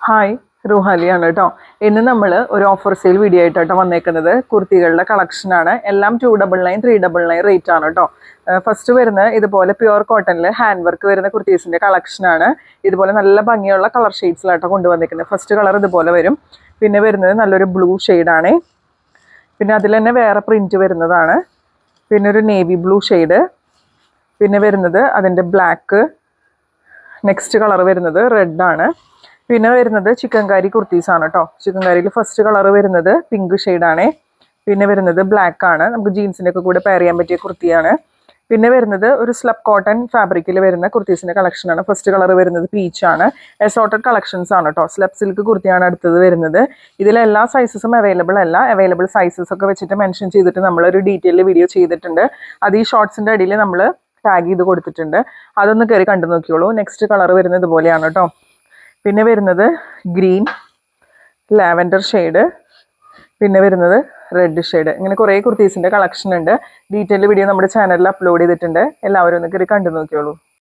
Hi, റുഹാലിയാണ് കേട്ടോ. ഇന്ന് നമ്മൾ ഒരു ഓഫർ സെയിൽ വീഡിയോ ആയിട്ടോ വന്നേക്കുന്നത്. കുർത്തികളുടെ കളക്ഷനാണ്. എല്ലാം 299, 399 റേറ്റ് ആണ് കേട്ടോ. ഫസ്റ്റ് വരുന്നത് ഇതുപോലെ പ്യുവർ കോട്ടണിൽ ഹാൻഡ് വർക്ക് വരുന്ന കുർത്തീസിൻ്റെ കളക്ഷനാണ്. ഇതുപോലെ നല്ല ഭംഗിയുള്ള കളർ ഷെയ്ഡ്സിലാട്ടോ കൊണ്ടുവന്നിരിക്കുന്നത്. ഫസ്റ്റ് കളർ ഇതുപോലെ വരും. പിന്നെ വരുന്നത് നല്ലൊരു ബ്ലൂ ഷെയ്ഡാണ്. പിന്നെ അതിൽ തന്നെ വേറെ പ്രിൻറ്റ് വരുന്നതാണ്. പിന്നെ ഒരു നേവി ബ്ലൂ ഷെയ്ഡ്. പിന്നെ വരുന്നത് അതിൻ്റെ ബ്ലാക്ക്. നെക്സ്റ്റ് കളർ വരുന്നത് റെഡാണ്. പിന്നെ വരുന്നത് ചിക്കൻ കാരി കുർത്തീസാണ് കേട്ടോ. ചിക്കൻ കാരിയിൽ ഫസ്റ്റ് കളർ വരുന്നത് പിങ്ക് ഷെയ്ഡാണ്. പിന്നെ വരുന്നത് ബ്ലാക്ക് ആണ്. നമുക്ക് ജീൻസിൻ്റെ ഒക്കെ കൂടെ പെയർ ചെയ്യാൻ പറ്റിയ കുർത്തിയാണ്. പിന്നെ വരുന്നത് ഒരു സ്ലബ് കോട്ടൺ ഫാബ്രിക്കിൽ വരുന്ന കുർത്തീസിൻ്റെ കളക്ഷനാണ്. ഫസ്റ്റ് കളർ വരുന്നത് പീച്ചാണ്. എസോർട്ടഡ് കളക്ഷൻസ് ആണ് കേട്ടോ. സ്ലബ് സിൽക്ക് കുർത്തിയാണ് അടുത്തത് വരുന്നത്. ഇതിലെല്ലാ സൈസസും അവൈലബിൾ അല്ല. അവൈലബിൾ സൈസസ് ഒക്കെ വെച്ചിട്ട് മെൻഷൻ ചെയ്തിട്ട് നമ്മളൊരു ഡീറ്റെയിൽ വീഡിയോ ചെയ്തിട്ടുണ്ട്. അത് ഈ ഷോർട്സിൻ്റെ അടിയിൽ നമ്മൾ ടാഗ് ചെയ്ത് കൊടുത്തിട്ടുണ്ട്. അതൊന്ന് കയറി കണ്ടു നോക്കിയോളൂ. നെക്സ്റ്റ് കളർ വരുന്നത് ഇതുപോലെയാണ് കേട്ടോ. പിന്നെ വരുന്നത് ഗ്രീൻ, ലാവൻഡർ ഷെയ്ഡ്, പിന്നെ വരുന്നത് റെഡ് ഷെയ്ഡ്. ഇങ്ങനെ കുറേ കുർത്തീസിൻ്റെ കളക്ഷൻ ഉണ്ട്. ഡീറ്റെയിൽ വീഡിയോ നമ്മുടെ ചാനലിൽ അപ്ലോഡ് ചെയ്തിട്ടുണ്ട്. എല്ലാവരും ഒന്ന് കയറി കണ്ടു നോക്കിയോളൂ.